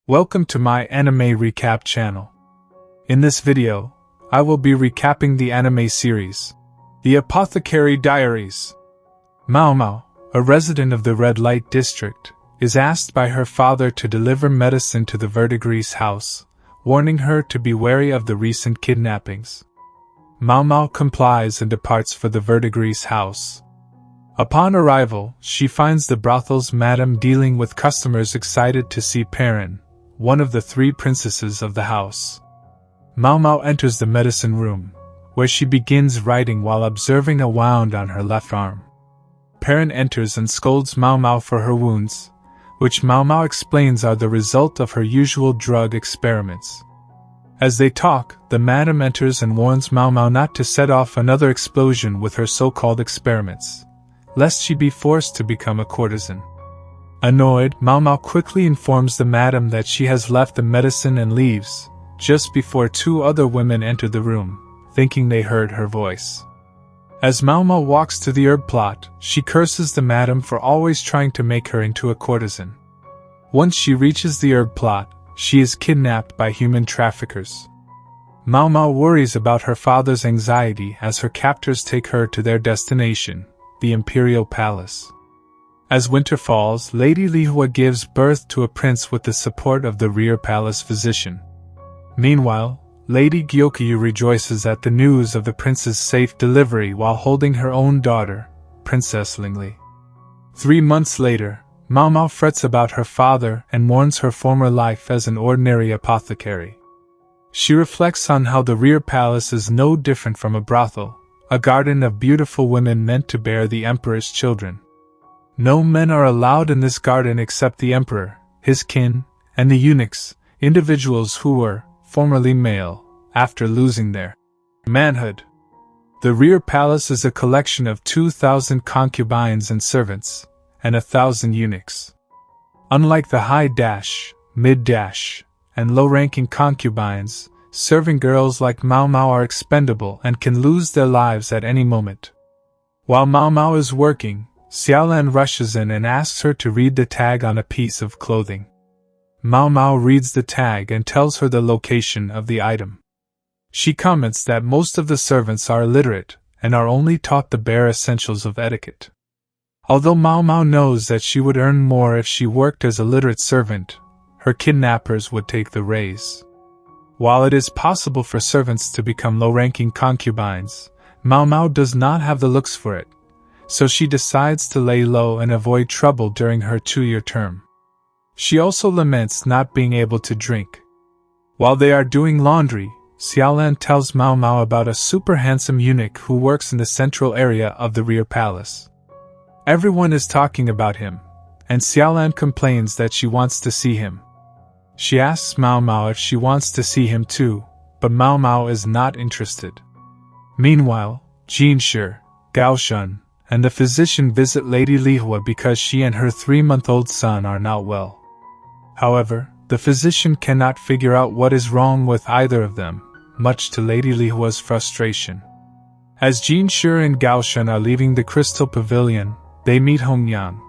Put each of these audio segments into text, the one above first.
Welcome to my anime recap channel. In this video, I will be recapping the anime series, The Apothecary Diaries. Maomao, a resident of the red light district, is asked by her father to deliver medicine to the verdigrease's house, warning her to be wary of the recent kidnappings. Maomao complies and departs for the verdigrease's house. Upon arrival, she finds the brothel's madam dealing with customers excited to see Perrin, one of the three princesses of the house. Maomao enters the medicine room, where she begins writing while observing a wound on her left arm. Perrin enters and scolds Maomao for her wounds, which Maomao explains are the result of her usual drug experiments. As they talk, the madam enters and warns Maomao not to set off another explosion with her so-called experiments, lest she be forced to become a courtesan. Annoyed, Maomao quickly informs the madam that she has left the medicine and leaves, just before two other women enter the room, thinking they heard her voice. As Maomao walks to the herb plot, she curses the madam for always trying to make her into a courtesan. Once she reaches the herb plot, she is kidnapped by human traffickers. Maomao worries about her father's anxiety as her captors take her to their destination, the Imperial Palace. As winter falls, Lady Lihua gives birth to a prince with the support of the rear palace physician. Meanwhile, Lady Gyokyu rejoices at the news of the prince's safe delivery while holding her own daughter, Princess Lingli. 3 months later, Maomao frets about her father and mourns her former life as an ordinary apothecary. She reflects on how the rear palace is no different from a brothel, a garden of beautiful women meant to bear the emperor's children. No men are allowed in this garden except the emperor, his kin, and the eunuchs, individuals who were formerly male, after losing their manhood. The rear palace is a collection of 2,000 concubines and servants, and 1,000 eunuchs. Unlike the high dash, mid dash, and low-ranking concubines, serving girls like Maomao are expendable and can lose their lives at any moment. While Maomao is working, Xiaolan rushes in and asks her to read the tag on a piece of clothing. Maomao reads the tag and tells her the location of the item. She comments that most of the servants are illiterate and are only taught the bare essentials of etiquette. Although Maomao knows that she would earn more if she worked as a literate servant, her kidnappers would take the raise. While it is possible for servants to become low-ranking concubines, Maomao does not have the looks for it, so she decides to lay low and avoid trouble during her 2-year term. She also laments not being able to drink. While they are doing laundry, Xiaolan tells Maomao about a super handsome eunuch who works in the central area of the rear palace. Everyone is talking about him, and Xiaolan complains that she wants to see him. She asks Maomao if she wants to see him too, but Maomao is not interested. Meanwhile, Jinshi, Gaoshun, and the physician visit Lady Lihua because she and her 3-month-old son are not well. However, the physician cannot figure out what is wrong with either of them, much to Lady Lihua's frustration. As Jinshi and Gaoshun are leaving the Crystal Pavilion, they meet Hongyan,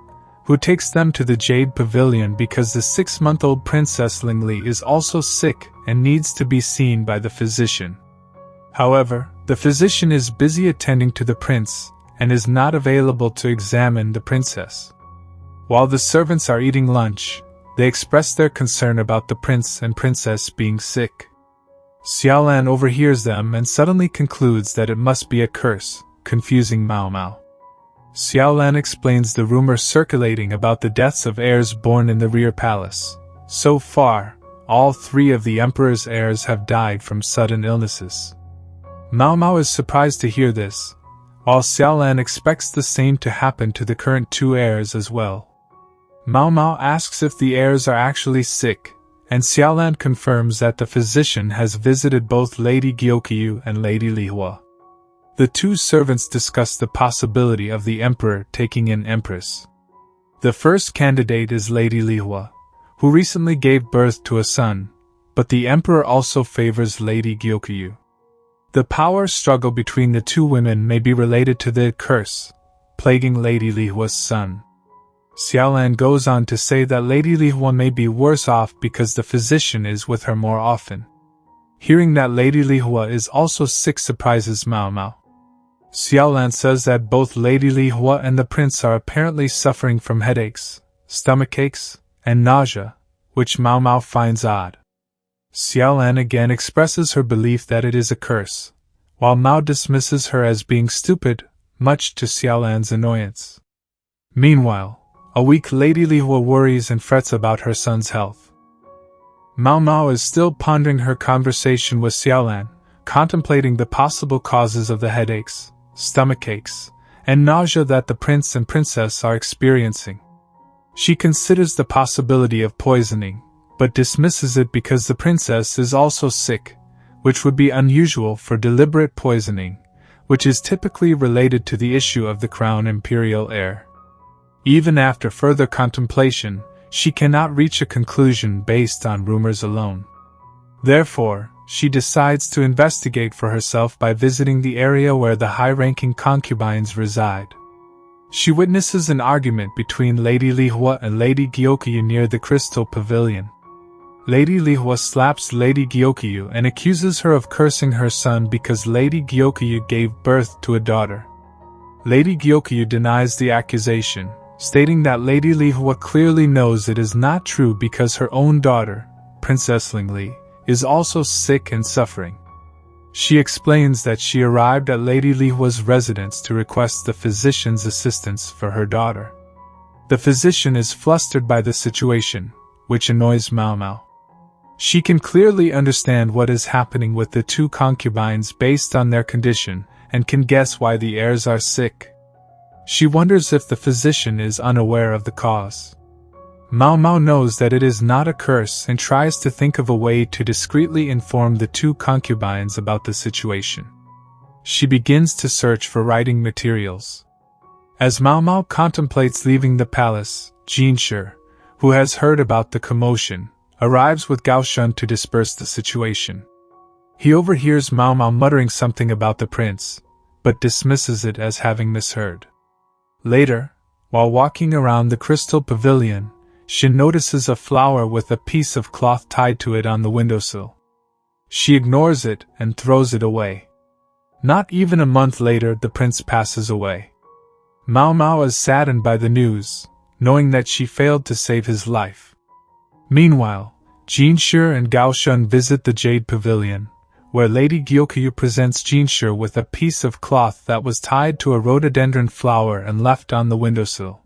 who takes them to the Jade Pavilion because the 6-month-old Princess Lingli is also sick and needs to be seen by the physician. However, the physician is busy attending to the prince and is not available to examine the princess. While the servants are eating lunch, they express their concern about the prince and princess being sick. Xiaolan overhears them and suddenly concludes that it must be a curse, confusing Maomao. Xiaolan explains the rumor circulating about the deaths of heirs born in the rear palace. So far, all 3 of the emperor's heirs have died from sudden illnesses. Maomao is surprised to hear this, while Xiaolan expects the same to happen to the current 2 heirs as well. Maomao asks if the heirs are actually sick, and Xiaolan confirms that the physician has visited both Lady Gyokyu and Lady Lihua. The 2 servants discuss the possibility of the emperor taking an empress. The first candidate is Lady Lihua, who recently gave birth to a son, but the emperor also favors Lady Gyokyu. The power struggle between the 2 women may be related to the curse plaguing Lady Lihua's son. Xiaolan goes on to say that Lady Lihua may be worse off because the physician is with her more often. Hearing that Lady Lihua is also sick surprises Maomao. Xiaolan says that both Lady Lihua and the prince are apparently suffering from headaches, stomachaches, and nausea, which Maomao finds odd. Xiaolan again expresses her belief that it is a curse, while Mao dismisses her as being stupid, much to Xiaolan's annoyance. Meanwhile, a weak Lady Lihua worries and frets about her son's health. Maomao is still pondering her conversation with Xiaolan, contemplating the possible causes of the headaches, stomachaches, and nausea that the prince and princess are experiencing. She considers the possibility of poisoning, but dismisses it because the princess is also sick, which would be unusual for deliberate poisoning, which is typically related to the issue of the crown imperial heir. Even after further contemplation, she cannot reach a conclusion based on rumors alone. Therefore, she decides to investigate for herself by visiting the area where the high-ranking concubines reside. She witnesses an argument between Lady Lihua and Lady Gyokyu near the Crystal Pavilion. Lady Lihua slaps Lady Gyokyu and accuses her of cursing her son because Lady Gyokyu gave birth to a daughter. Lady Gyokyu denies the accusation, stating that Lady Lihua clearly knows it is not true because her own daughter, Princess Lingli, is also sick and suffering. She explains that she arrived at Lady Lihua's residence to request the physician's assistance for her daughter. The physician is flustered by the situation, which annoys Maomao. She can clearly understand what is happening with the two concubines based on their condition, and can guess why the heirs are sick. She wonders if the physician is unaware of the cause. Maomao knows that it is not a curse and tries to think of a way to discreetly inform the two concubines about the situation. She begins to search for writing materials. As Maomao contemplates leaving the palace, Jinshi, who has heard about the commotion, arrives with Gaoshun to disperse the situation. He overhears Maomao muttering something about the prince, but dismisses it as having misheard. Later, while walking around the Crystal Pavilion, she notices a flower with a piece of cloth tied to it on the windowsill. She ignores it and throws it away. Not even a month later, the prince passes away. Maomao is saddened by the news, knowing that she failed to save his life. Meanwhile, Jinshi and Gaoshun visit the Jade Pavilion, where Lady Gyokyu presents Jinshi with a piece of cloth that was tied to a rhododendron flower and left on the windowsill.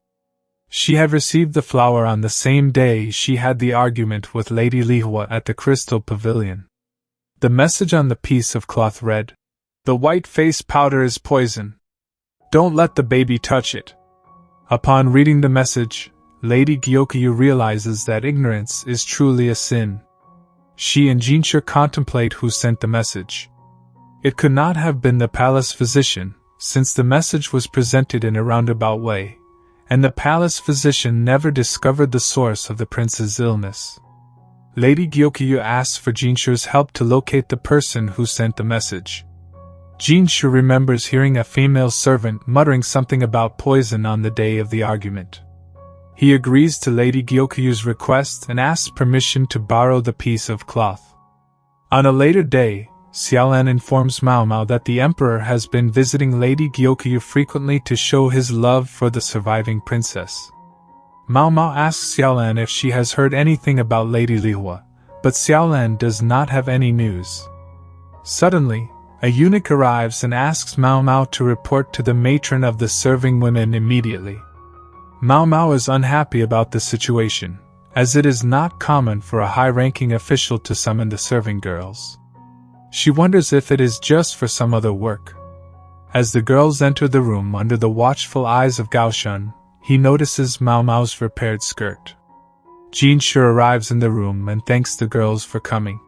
She had received the flower on the same day she had the argument with Lady Lihua at the Crystal Pavilion. The message on the piece of cloth read, "The white face powder is poison. Don't let the baby touch it." Upon reading the message, Lady Gyokyu realizes that ignorance is truly a sin. She and Jinshi contemplate who sent the message. It could not have been the palace physician, since the message was presented in a roundabout way, and the palace physician never discovered the source of the prince's illness. Lady Gyokyu asks for Jinshi's help to locate the person who sent the message. Jinshi remembers hearing a female servant muttering something about poison on the day of the argument. He agrees to Lady Gyokyu's request and asks permission to borrow the piece of cloth. On a later day, Xiaolan informs Maomao that the emperor has been visiting Lady Gyokyu frequently to show his love for the surviving princess. Maomao asks Xiaolan if she has heard anything about Lady Lihua, but Xiaolan does not have any news. Suddenly, a eunuch arrives and asks Maomao to report to the matron of the serving women immediately. Maomao is unhappy about the situation, as it is not common for a high-ranking official to summon the serving girls. She wonders if it is just for some other work. As the girls enter the room under the watchful eyes of Gaoshun, he notices Maomao's repaired skirt. Jinshi arrives in the room and thanks the girls for coming.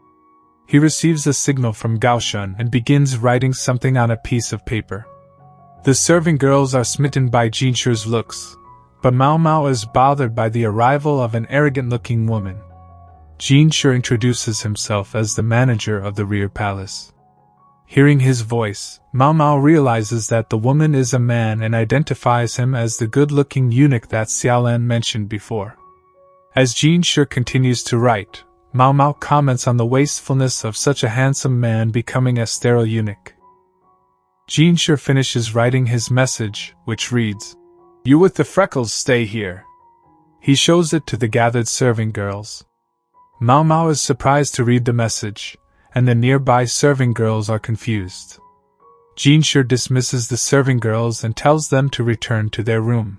He receives a signal from Gaoshun and begins writing something on a piece of paper. The serving girls are smitten by Jinshi's looks, but Maomao is bothered by the arrival of an arrogant-looking woman. Jinshi introduces himself as the manager of the rear palace. Hearing his voice, Maomao realizes that the woman is a man and identifies him as the good-looking eunuch that Xiaolan mentioned before. As Jinshi continues to write, Maomao comments on the wastefulness of such a handsome man becoming a sterile eunuch. Jinshi finishes writing his message, which reads, "You with the freckles stay here." He shows it to the gathered serving girls. Maomao is surprised to read the message, and the nearby serving girls are confused. Jinshi dismisses the serving girls and tells them to return to their room.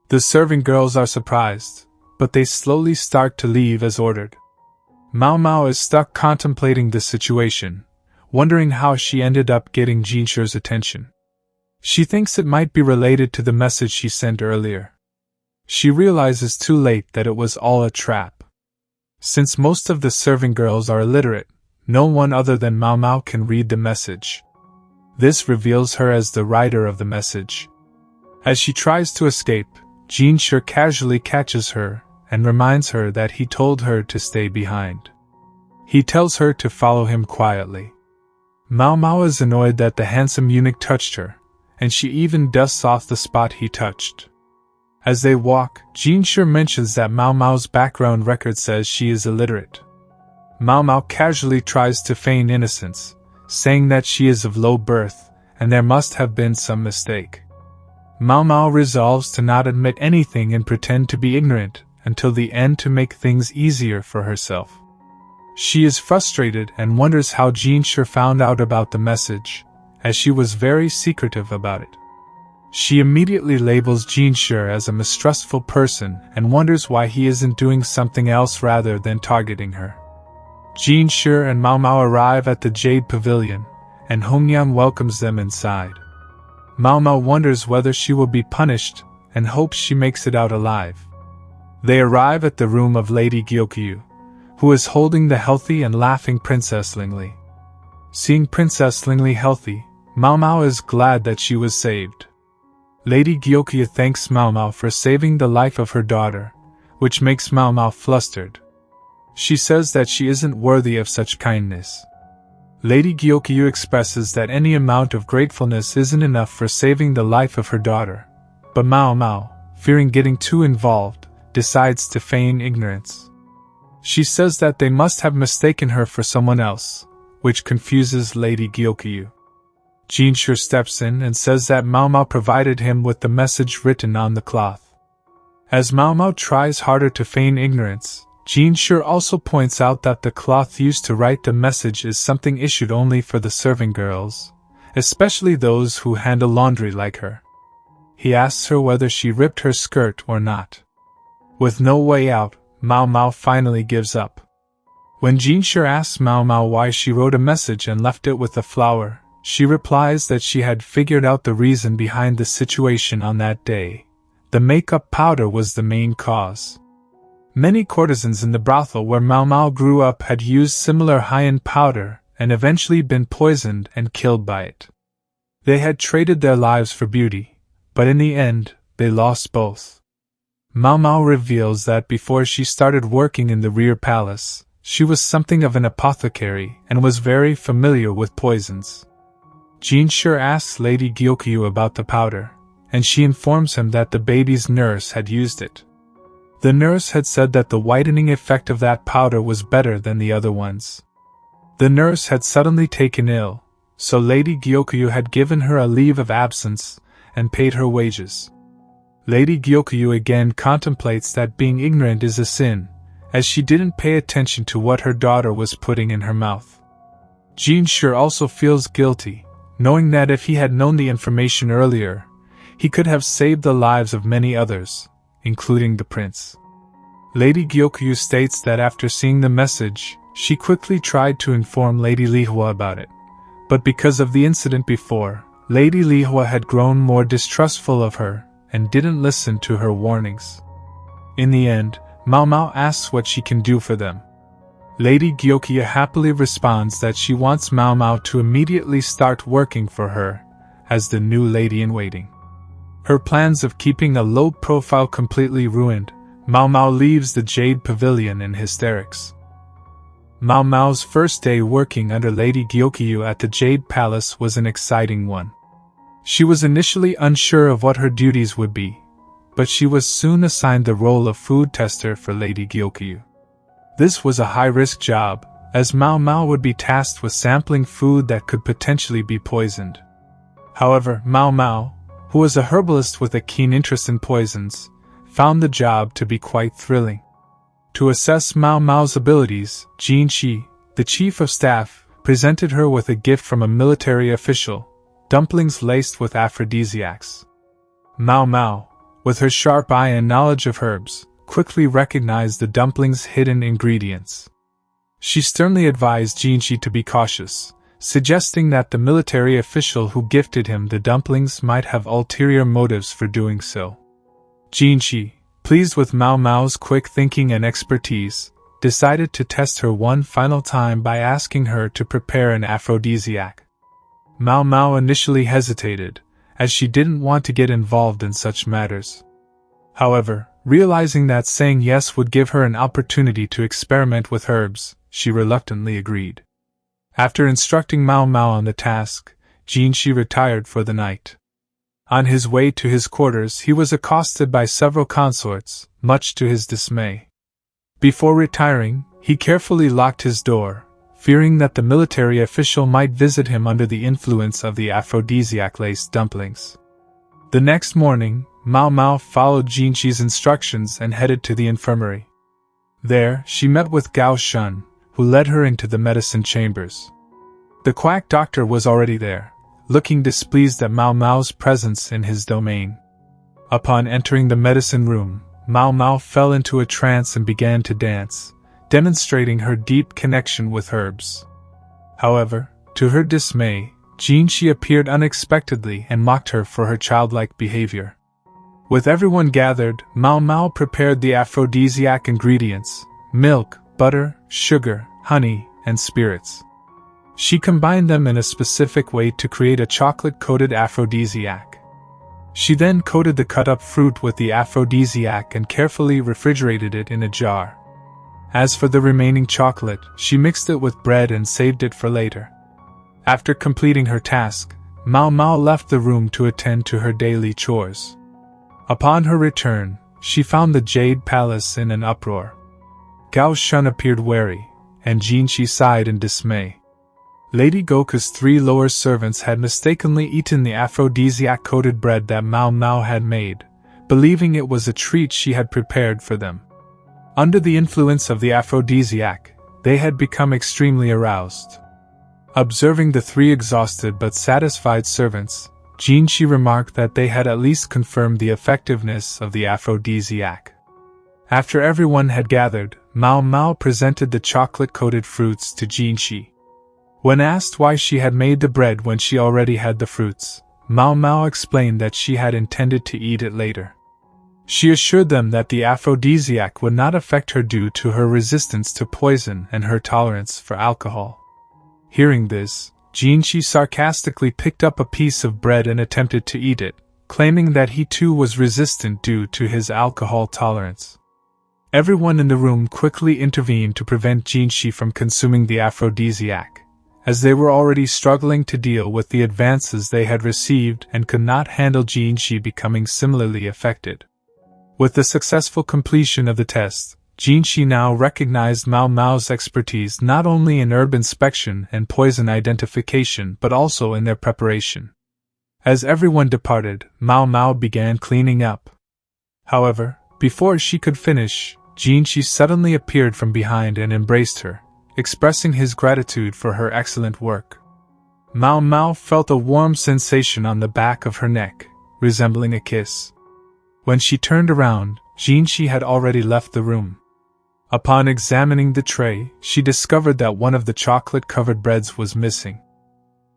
The serving girls are surprised, but they slowly start to leave as ordered. Maomao is stuck contemplating the situation, wondering how she ended up getting Jinshi's attention. She thinks it might be related to the message she sent earlier. She realizes too late that it was all a trap. Since most of the serving girls are illiterate, no one other than Maomao can read the message. This reveals her as the writer of the message. As she tries to escape, Jinshi casually catches her and reminds her that he told her to stay behind. He tells her to follow him quietly. Maomao is annoyed that the handsome eunuch touched her, and she even dusts off the spot he touched. As they walk, Jinshi mentions that Maomao's background record says she is illiterate. Maomao casually tries to feign innocence, saying that she is of low birth, and there must have been some mistake. Maomao resolves to not admit anything and pretend to be ignorant until the end to make things easier for herself. She is frustrated and wonders how Jinshi found out about the message, as she was very secretive about it. She immediately labels Jinshi as a mistrustful person and wonders why he isn't doing something else rather than targeting her. Jinshi and Maomao arrive at the Jade Pavilion, and Hongyan welcomes them inside. Maomao wonders whether she will be punished and hopes she makes it out alive. They arrive at the room of Lady Gyokyu, who is holding the healthy and laughing Princess Lingli. Seeing Princess Lingli healthy, Maomao is glad that she was saved. Lady Gyokyu thanks Maomao for saving the life of her daughter, which makes Maomao flustered. She says that she isn't worthy of such kindness. Lady Gyokyu expresses that any amount of gratefulness isn't enough for saving the life of her daughter, but Maomao, fearing getting too involved, decides to feign ignorance. She says that they must have mistaken her for someone else, which confuses Lady Gyokyu. Jinshi steps in and says that Maomao provided him with the message written on the cloth. As Maomao tries harder to feign ignorance, Jinshi also points out that the cloth used to write the message is something issued only for the serving girls, especially those who handle laundry like her. He asks her whether she ripped her skirt or not. With no way out, Maomao finally gives up. When Jinshi asks Maomao why she wrote a message and left it with a flower, she replies that she had figured out the reason behind the situation on that day. The makeup powder was the main cause. Many courtesans in the brothel where Maomao grew up had used similar high-end powder and eventually been poisoned and killed by it. They had traded their lives for beauty, but in the end, they lost both. Maomao reveals that before she started working in the rear palace, she was something of an apothecary and was very familiar with poisons. Jinshi asks Lady Gyokyu about the powder, and she informs him that the baby's nurse had used it. The nurse had said that the whitening effect of that powder was better than the other ones. The nurse had suddenly taken ill, so Lady Gyokyu had given her a leave of absence and paid her wages. Lady Gyokyu again contemplates that being ignorant is a sin, as she didn't pay attention to what her daughter was putting in her mouth. Jinshi also feels guilty, knowing that if he had known the information earlier, he could have saved the lives of many others, including the prince. Lady Gyokyu states that after seeing the message, she quickly tried to inform Lady Lihua about it, but because of the incident before, Lady Lihua had grown more distrustful of her and didn't listen to her warnings. In the end, Maomao asks what she can do for them. Lady Gyokyu happily responds that she wants Maomao to immediately start working for her as the new lady-in-waiting. Her plans of keeping a low profile completely ruined, Maomao leaves the Jade Pavilion in hysterics. Maomao's first day working under Lady Gyokyu at the Jade Palace was an exciting one. She was initially unsure of what her duties would be, but she was soon assigned the role of food tester for Lady Gyokyu. This was a high-risk job, as Maomao would be tasked with sampling food that could potentially be poisoned. However, Maomao, who was a herbalist with a keen interest in poisons, found the job to be quite thrilling. To assess Maomao's abilities, Jinshi, the chief of staff, presented her with a gift from a military official, dumplings laced with aphrodisiacs. Maomao, with her sharp eye and knowledge of herbs, quickly recognized the dumplings' hidden ingredients. She sternly advised Jinshi to be cautious, suggesting that the military official who gifted him the dumplings might have ulterior motives for doing so. Jinshi, pleased with Maomao's quick thinking and expertise, decided to test her one final time by asking her to prepare an aphrodisiac. Maomao initially hesitated, as she didn't want to get involved in such matters. However, realizing that saying yes would give her an opportunity to experiment with herbs, she reluctantly agreed. After instructing Maomao on the task, Jinshi retired for the night. On his way to his quarters, he was accosted by several consorts, much to his dismay. Before retiring, he carefully locked his door, fearing that the military official might visit him under the influence of the aphrodisiac-laced dumplings. The next morning, Maomao followed Jinshi's instructions and headed to the infirmary. There, she met with Gao Shun, who led her into the medicine chambers. The quack doctor was already there, looking displeased at Maomao's presence in his domain. Upon entering the medicine room, Maomao fell into a trance and began to dance, demonstrating her deep connection with herbs. However, to her dismay, Jinshi appeared unexpectedly and mocked her for her childlike behavior. With everyone gathered, Maomao prepared the aphrodisiac ingredients: milk, butter, sugar, honey, and spirits. She combined them in a specific way to create a chocolate-coated aphrodisiac. She then coated the cut-up fruit with the aphrodisiac and carefully refrigerated it in a jar. As for the remaining chocolate, she mixed it with bread and saved it for later. After completing her task, Maomao left the room to attend to her daily chores. Upon her return, she found the Jade Palace in an uproar. Gao Shun appeared wary, and Jinshi sighed in dismay. Lady Goku's 3 lower servants had mistakenly eaten the aphrodisiac-coated bread that Maomao had made, believing it was a treat she had prepared for them. Under the influence of the aphrodisiac, they had become extremely aroused. Observing the 3 exhausted but satisfied servants, Jinshi remarked that they had at least confirmed the effectiveness of the aphrodisiac. After everyone had gathered, Maomao presented the chocolate-coated fruits to Jinshi. When asked why she had made the bread when she already had the fruits, Maomao explained that she had intended to eat it later. She assured them that the aphrodisiac would not affect her due to her resistance to poison and her tolerance for alcohol. Hearing this, Jinshi sarcastically picked up a piece of bread and attempted to eat it, claiming that he too was resistant due to his alcohol tolerance. Everyone in the room quickly intervened to prevent Jinshi from consuming the aphrodisiac, as they were already struggling to deal with the advances they had received and could not handle Jinshi becoming similarly affected. With the successful completion of the test, Jinshi now recognized Maomao's expertise not only in herb inspection and poison identification but also in their preparation. As everyone departed, Maomao began cleaning up. However, before she could finish, Jinshi suddenly appeared from behind and embraced her, expressing his gratitude for her excellent work. Maomao felt a warm sensation on the back of her neck, resembling a kiss. When she turned around, Jinshi had already left the room. Upon examining the tray, she discovered that one of the chocolate-covered breads was missing.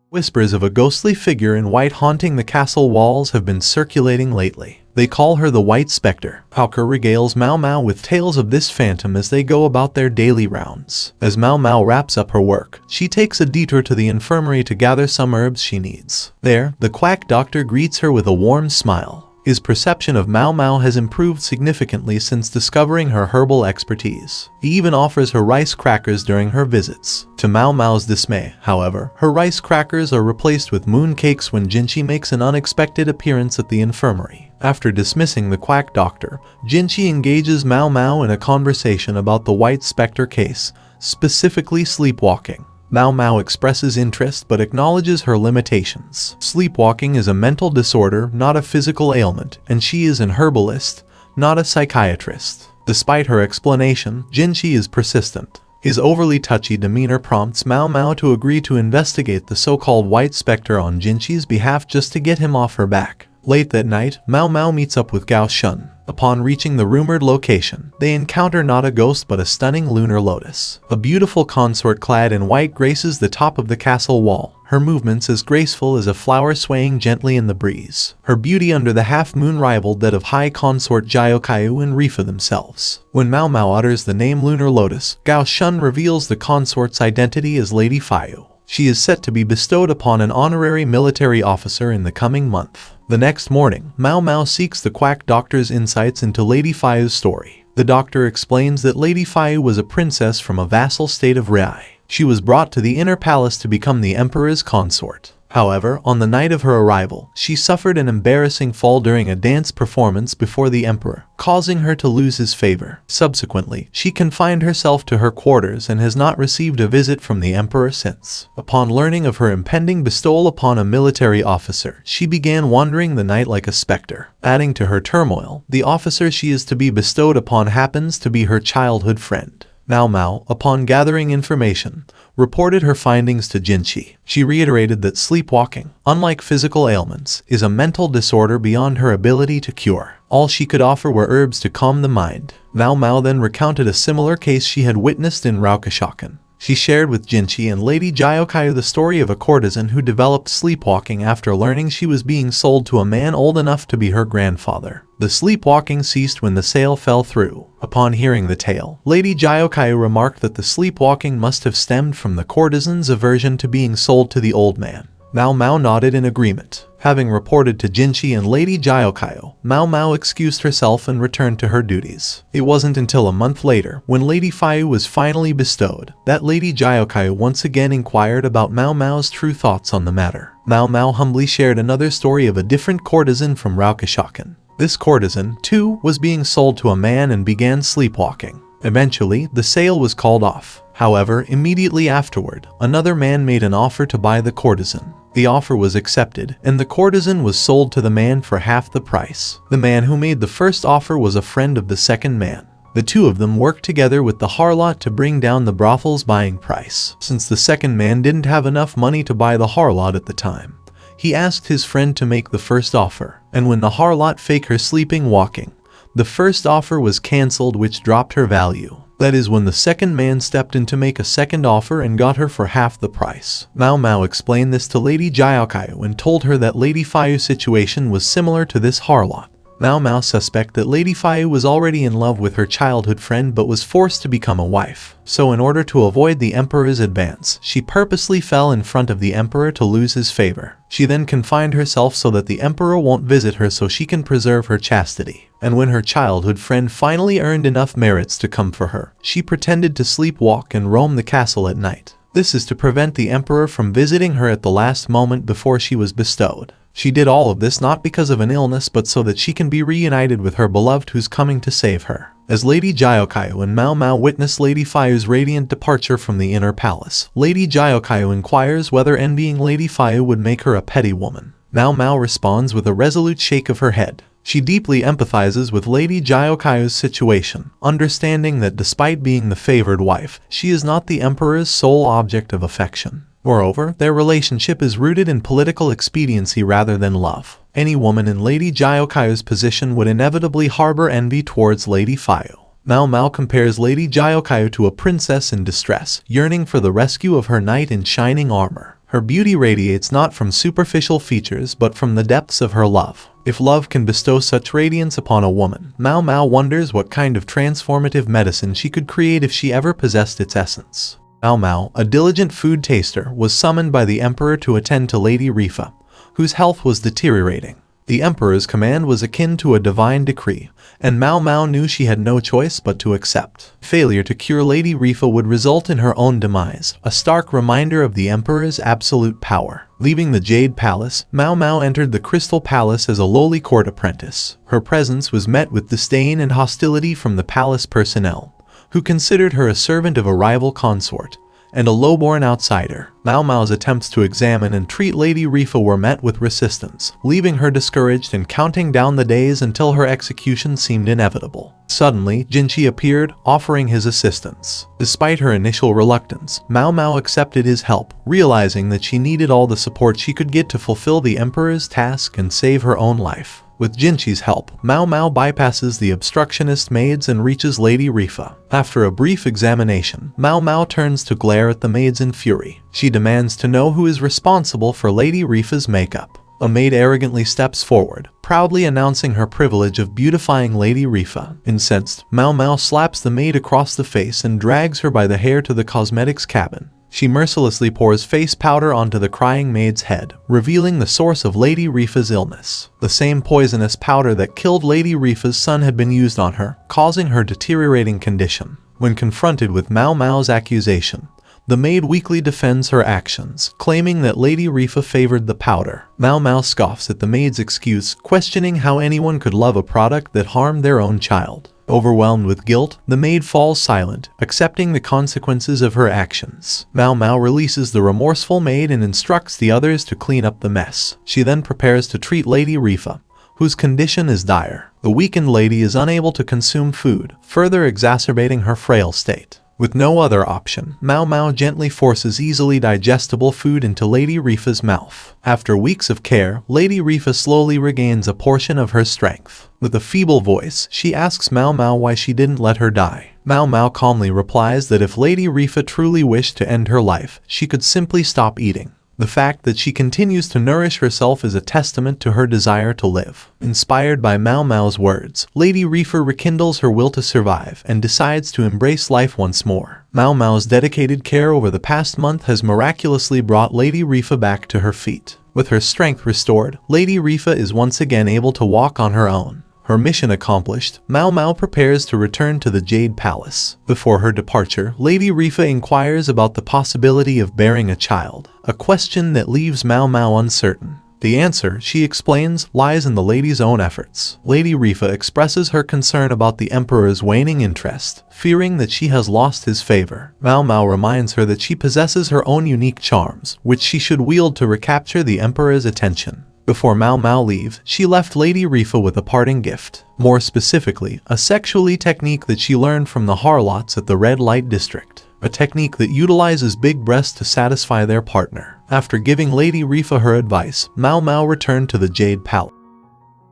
Whispers of a ghostly figure in white haunting the castle walls have been circulating lately. They call her the White Spectre. Hawker regales Maomao with tales of this phantom as they go about their daily rounds. As Maomao wraps up her work, she takes a detour to the infirmary to gather some herbs she needs. There, the quack doctor greets her with a warm smile. His perception of Maomao has improved significantly since discovering her herbal expertise. He even offers her rice crackers during her visits. To Maomao's dismay, however, her rice crackers are replaced with moon cakes when Jinchi makes an unexpected appearance at the infirmary. After dismissing the quack doctor, Jinchi engages Maomao in a conversation about the White Spectre case, specifically sleepwalking. Maomao expresses interest but acknowledges her limitations. Sleepwalking is a mental disorder, not a physical ailment, and she is an herbalist, not a psychiatrist. Despite her explanation, Jinchi is persistent. His overly touchy demeanor prompts Maomao to agree to investigate the so-called White Spectre on Jinchi's behalf just to get him off her back. Late that night, Maomao meets up with Gao Shun. Upon reaching the rumored location, they encounter not a ghost but a stunning lunar lotus. A beautiful consort clad in white graces the top of the castle wall, her movements as graceful as a flower swaying gently in the breeze. Her beauty under the half-moon rivaled that of high consort Jyokayu and Rifa themselves. When Maomao utters the name Lunar Lotus, Gao Shun reveals the consort's identity as Lady Fayu. She is set to be bestowed upon an honorary military officer in the coming month. The next morning, Maomao seeks the quack doctor's insights into Lady Fayu's story. The doctor explains that Lady Fayu was a princess from a vassal state of Rai. She was brought to the inner palace to become the emperor's consort. However, on the night of her arrival, she suffered an embarrassing fall during a dance performance before the emperor, causing her to lose his favor. Subsequently, she confined herself to her quarters and has not received a visit from the emperor since. Upon learning of her impending bestowal upon a military officer, she began wandering the night like a specter. Adding to her turmoil, the officer she is to be bestowed upon happens to be her childhood friend. Maomao, upon gathering information, reported her findings to Jinchi. She reiterated that sleepwalking, unlike physical ailments, is a mental disorder beyond her ability to cure. All she could offer were herbs to calm the mind. Maomao then recounted a similar case she had witnessed in Raukashakan. She shared with Jinchi and Lady Jyokayu the story of a courtesan who developed sleepwalking after learning she was being sold to a man old enough to be her grandfather. The sleepwalking ceased when the sale fell through. Upon hearing the tale, Lady Jyokayu remarked that the sleepwalking must have stemmed from the courtesan's aversion to being sold to the old man. Maomao nodded in agreement. Having reported to Jinchi and Lady Jyokayu, Maomao excused herself and returned to her duties. It wasn't until a month later, when Lady Fayu was finally bestowed, that Lady Jyokayu once again inquired about Maomao's true thoughts on the matter. Maomao humbly shared another story of a different courtesan from Raukashakan. This courtesan, too, was being sold to a man and began sleepwalking. Eventually, the sale was called off. However, immediately afterward, another man made an offer to buy the courtesan. The offer was accepted, and the courtesan was sold to the man for half the price. The man who made the first offer was a friend of the second man. The two of them worked together with the harlot to bring down the brothel's buying price. Since the second man didn't have enough money to buy the harlot at the time, he asked his friend to make the first offer, and when the harlot faked her sleeping walking, the first offer was cancelled, which dropped her value. That is when the second man stepped in to make a second offer and got her for half the price. Maomao explained this to Lady Jyokayu and told her that Lady Fayu's situation was similar to this harlot. Maomao suspected that Lady Fayu was already in love with her childhood friend but was forced to become a wife. So in order to avoid the emperor's advance, she purposely fell in front of the emperor to lose his favor. She then confined herself so that the emperor won't visit her so she can preserve her chastity. And when her childhood friend finally earned enough merits to come for her, she pretended to sleepwalk and roam the castle at night. This is to prevent the emperor from visiting her at the last moment before she was bestowed. She did all of this not because of an illness but so that she can be reunited with her beloved who's coming to save her. As Lady Jyokayu and Maomao witness Lady Fayu's radiant departure from the inner palace, Lady Jyokayu inquires whether envying Lady Fayu would make her a petty woman. Maomao responds with a resolute shake of her head. She deeply empathizes with Lady Jyokayu's situation, understanding that despite being the favored wife, she is not the emperor's sole object of affection. Moreover, their relationship is rooted in political expediency rather than love. Any woman in Lady Jyokayu's position would inevitably harbor envy towards Lady Fayu. Maomao compares Lady Jyokayu to a princess in distress, yearning for the rescue of her knight in shining armor. Her beauty radiates not from superficial features but from the depths of her love. If love can bestow such radiance upon a woman, Maomao wonders what kind of transformative medicine she could create if she ever possessed its essence. Maomao, a diligent food taster, was summoned by the emperor to attend to Lady Rifa, whose health was deteriorating. The Emperor's command was akin to a divine decree, and Maomao knew she had no choice but to accept. Failure to cure Lady Rifa would result in her own demise, a stark reminder of the Emperor's absolute power. Leaving the Jade Palace, Maomao entered the Crystal Palace as a lowly court apprentice. Her presence was met with disdain and hostility from the palace personnel, who considered her a servant of a rival consort and a lowborn outsider. Maomao's attempts to examine and treat Lady Rifa were met with resistance, leaving her discouraged and counting down the days until her execution seemed inevitable. Suddenly, Jinchi appeared, offering his assistance. Despite her initial reluctance, Maomao accepted his help, realizing that she needed all the support she could get to fulfill the Emperor's task and save her own life. With Jinchi's help, Maomao bypasses the obstructionist maids and reaches Lady Rifa. After a brief examination, Maomao turns to glare at the maids in fury. She demands to know who is responsible for Lady Rifa's makeup. A maid arrogantly steps forward, proudly announcing her privilege of beautifying Lady Rifa. Incensed, Maomao slaps the maid across the face and drags her by the hair to the cosmetics cabin. She mercilessly pours face powder onto the crying maid's head, revealing the source of Lady Rifa's illness. The same poisonous powder that killed Lady Rifa's son had been used on her, causing her deteriorating condition. When confronted with Maomao's accusation, the maid weakly defends her actions, claiming that Lady Rifa favored the powder. Maomao scoffs at the maid's excuse, questioning how anyone could love a product that harmed their own child. Overwhelmed with guilt, the maid falls silent, accepting the consequences of her actions. Maomao releases the remorseful maid and instructs the others to clean up the mess. She then prepares to treat Lady Rifa, whose condition is dire. The weakened lady is unable to consume food, further exacerbating her frail state. With no other option, Maomao gently forces easily digestible food into Lady Rifa's mouth. After weeks of care, Lady Rifa slowly regains a portion of her strength. With a feeble voice, she asks Maomao why she didn't let her die. Maomao calmly replies that if Lady Rifa truly wished to end her life, she could simply stop eating. The fact that she continues to nourish herself is a testament to her desire to live. Inspired by Maomao's words, Lady Rifa rekindles her will to survive and decides to embrace life once more. Maomao's dedicated care over the past month has miraculously brought Lady Rifa back to her feet. With her strength restored, Lady Rifa is once again able to walk on her own. Her mission accomplished, Maomao prepares to return to the Jade Palace. Before her departure, Lady Rifa inquires about the possibility of bearing a child, a question that leaves Maomao uncertain. The answer, she explains, lies in the lady's own efforts. Lady Rifa expresses her concern about the Emperor's waning interest, fearing that she has lost his favor. Maomao reminds her that she possesses her own unique charms, which she should wield to recapture the Emperor's attention. Before Maomao leaves, she left Lady Rifa with a parting gift. More specifically, a sexually technique that she learned from the harlots at the Red Light District. A technique that utilizes big breasts to satisfy their partner. After giving Lady Rifa her advice, Maomao returned to the Jade Palace.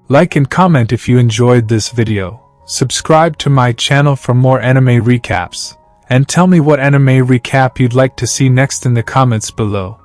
Like and comment if you enjoyed this video. Subscribe to my channel for more anime recaps. And tell me what anime recap you'd like to see next in the comments below.